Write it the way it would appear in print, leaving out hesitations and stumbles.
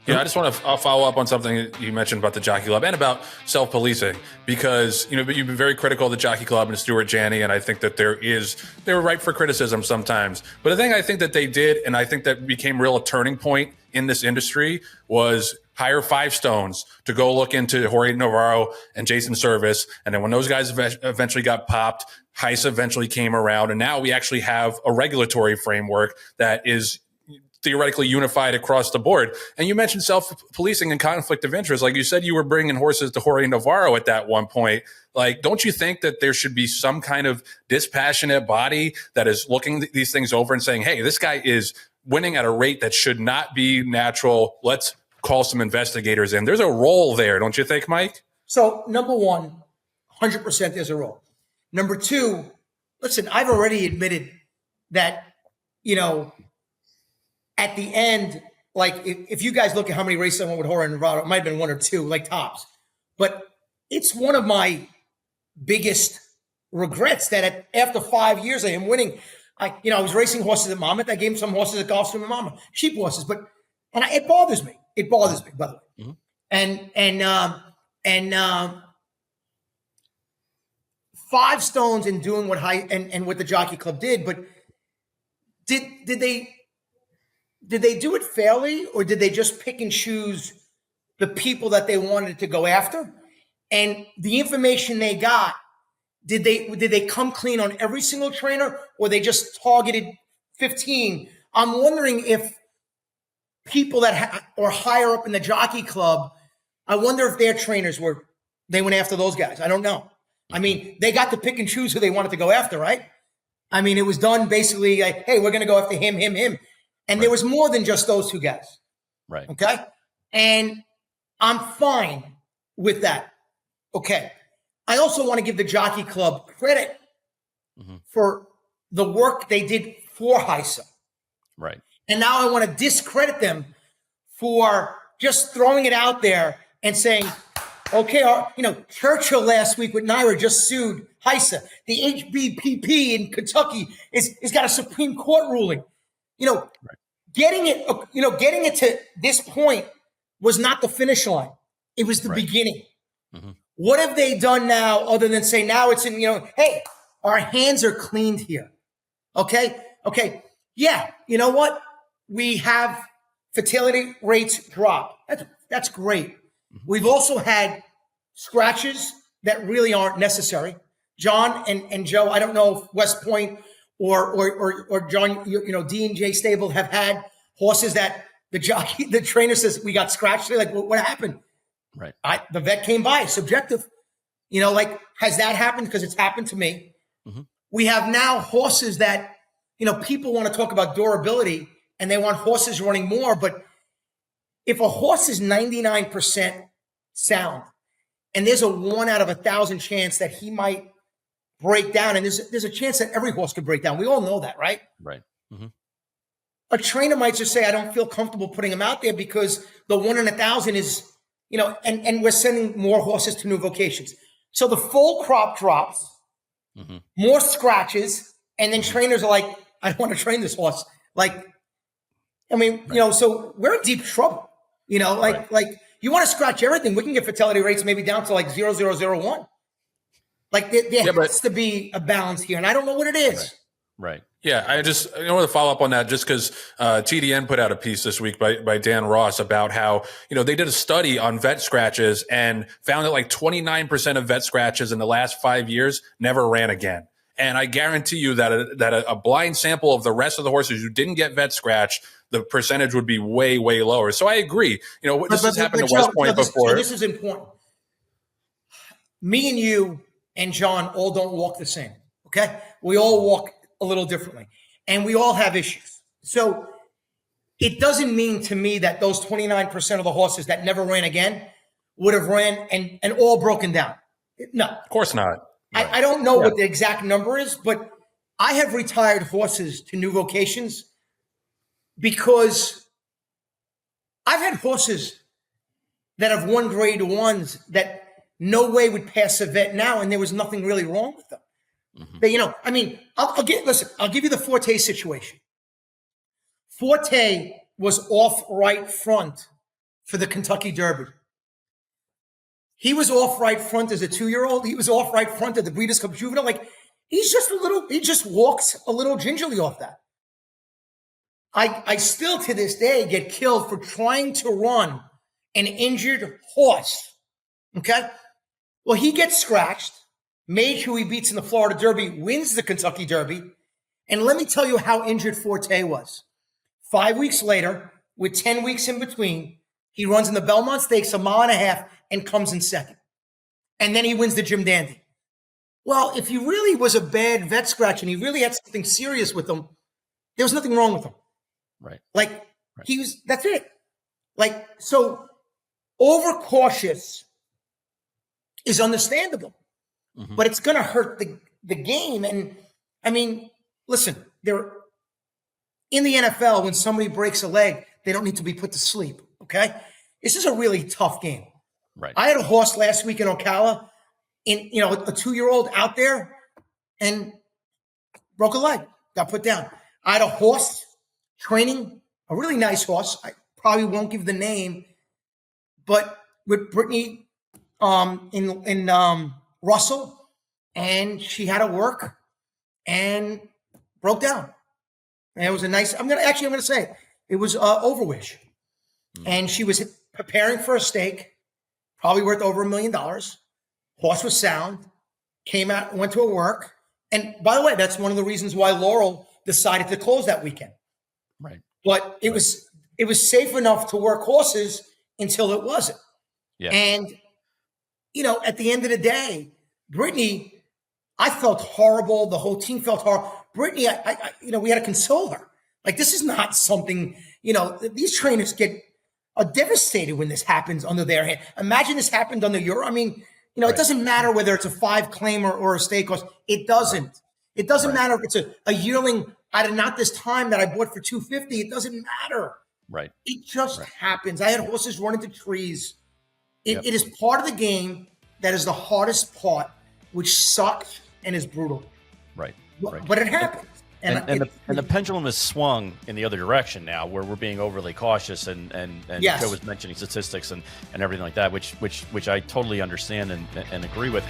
Yeah, I just want to follow up on something you mentioned about the Jockey Club and about self-policing, because you've been very critical of the Jockey Club and Stewart Janney, and I think that they were ripe for criticism sometimes. But the thing I think that they did, and I think that became real a turning point in this industry, was hire Five Stones to go look into Jorge Navarro and Jason Service, and then when those guys eventually got popped, Heise eventually came around, and now we actually have a regulatory framework that is theoretically unified across the board. And you mentioned self-policing and conflict of interest. Like you said, you were bringing horses to Jorge Navarro at that one point. Like, don't you think that there should be some kind of dispassionate body that is looking these things over and saying, hey, this guy is winning at a rate that should not be natural. Let's call some investigators in. There's a role there, don't you think, Mike? So, number one, 100% there's a role. Number two, listen, I've already admitted that, at the end, like if you guys look at how many races I won with Jorge Navarro, it might have been one or two, like tops. But it's one of my biggest regrets that after 5 years of him winning, I was racing horses at Monmouth. I gave him some horses at Gulfstream and Monmouth, sheep horses. And it bothers me. It bothers me, by the way. Mm-hmm. And Five Stones in doing what what the Jockey Club did, but did they do it fairly, or did they just pick and choose the people that they wanted to go after? And the information they got, did they come clean on every single trainer, or they just targeted 15? I'm wondering if people that are higher up in the Jockey Club, I wonder if their trainers they went after those guys. I don't know. I mean, they got to pick and choose who they wanted to go after, right? I mean, it was done basically like, hey, we're going to go after him. And there was more than just those two guys. Right. Okay. And I'm fine with that. Okay. I also want to give the Jockey Club credit for the work they did for Heise. Right. And now I want to discredit them for just throwing it out there and saying, okay, Churchill last week with Naira just sued Heise. The HBPP in Kentucky is got a Supreme Court ruling. Getting it to this point was not the finish line. It was the beginning. Mm-hmm. What have they done now other than say now it's in, hey, our hands are cleaned here. Okay. Yeah. You know what? We have fertility rates drop. That's great. Mm-hmm. We've also had scratches that really aren't necessary. John and Joe, I don't know if West Point or John, D&J Stable have had horses that the trainer says we got scratched. They're like, what happened? Right. The vet came by, subjective. Has that happened? Because it's happened to me. Mm-hmm. We have now horses that, people want to talk about durability and they want horses running more. But if a horse is 99% sound and there's a 1 out of 1,000 chance that he might break down, and there's a chance that every horse could break down. We all know that, right? Right. Mm-hmm. A trainer might just say, I don't feel comfortable putting him out there because the 1 in 1,000 is, and we're sending more horses to new vocations. So the full crop drops, more scratches, and then trainers are like, I don't want to train this horse. So we're in deep trouble. Like you want to scratch everything. We can get fertility rates maybe down to like 0.0001. Like there has to be a balance here, and I don't know what it is. Right. Yeah, I want to follow up on that just because TDN put out a piece this week by Dan Ross about how, they did a study on vet scratches and found that like 29% of vet scratches in the last 5 years never ran again. And I guarantee you that a blind sample of the rest of the horses who didn't get vet scratch, the percentage would be way, way lower. So I agree. This has happened to West Point before. So this is important. Me and you and John all don't walk the same, okay? We all walk a little differently, and we all have issues. So it doesn't mean to me that those 29% of the horses that never ran again would have ran and all broken down. No. Of course not. Right. I don't know what the exact number is, but I have retired horses to new vocations because I've had horses that have won grade ones that no way would pass a vet now, and there was nothing really wrong with them. Mm-hmm. But, I'll give you the Forte situation. Forte was off right front for the Kentucky Derby. He was off right front as a 2-year-old. He was off right front at the Breeders' Cup Juvenile. Like, he just walks a little gingerly off that. I still to this day get killed for trying to run an injured horse. Okay? Well, he gets scratched, made who he beats in the Florida Derby, wins the Kentucky Derby. And let me tell you how injured Forte was. 5 weeks later, with 10 weeks in between, he runs in the Belmont Stakes 1.5 miles and comes in second. And then he wins the Jim Dandy. Well, if he really was a bad vet scratch and he really had something serious with him, there was nothing wrong with him. Right. Like, he was, that's it. Like, so overcautious is understandable, but it's going to hurt the game. And I mean, listen, in the NFL, when somebody breaks a leg, they don't need to be put to sleep. Okay. This is a really tough game. Right. I had a horse last week in Ocala, a 2-year-old out there and broke a leg, got put down. I had a horse training, a really nice horse. I probably won't give the name, but with Brittany in Russell, and she had to work and broke down. And it was a nice, I'm going to say it was Overwish. And she was preparing for a stake, probably worth over $1 million. Horse was sound, came out, went to her work. And by the way, that's one of the reasons why Laurel decided to close that weekend. Right. But it was safe enough to work horses until it wasn't. Yeah. And, at the end of the day, Brittany, I felt horrible. The whole team felt horrible. Brittany, we had to console her. Like, this is not something, these trainers are devastated when this happens under their hand. Imagine this happened under your, it doesn't matter whether it's a 5-claimer or a stake horse. It doesn't. Right. It doesn't matter if it's a yearling out of not this time that I bought for $250. It doesn't matter. Right. It just happens. I had horses run into trees. It is part of the game that is the hardest part, which sucks and is brutal. Right. But it happens. And the pendulum has swung in the other direction now, where we're being overly cautious, and Yes. Joe was mentioning statistics and everything like that, which I totally understand and agree with.